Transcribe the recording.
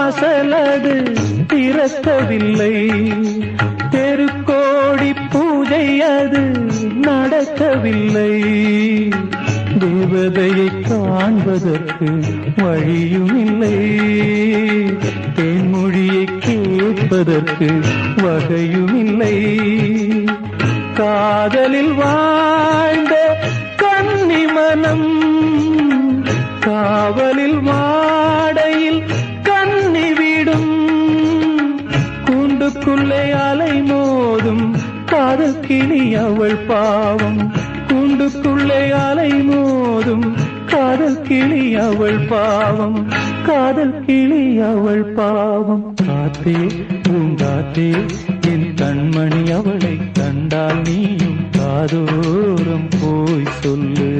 வாசலது திறக்கவில்லை, தெருக்கோடி பூஜை அது நடக்கவில்லை. தேவதையை காண்பதற்கு வழியும் இல்லை, தேன்மொழியை கேட்பதற்கு வகையும் இல்லை. காதலில் வாழ்ந்த கன்னி மனம் காவலில் வாடையில் கன்னி விடும். கூண்டுக்குள்ளே அலை மோதும் காதல் கிளி அவள் பாவம், கூண்டுக்குள்ளே அலை மோதும் காதல் கிளி அவள் பாவம், காதல் கிளி அவள் பாவம். காத்தே பூங்காத்தே என் கண்மணி அவளை கண்டால் நீயும் காதோரம் போய் சொல்லு.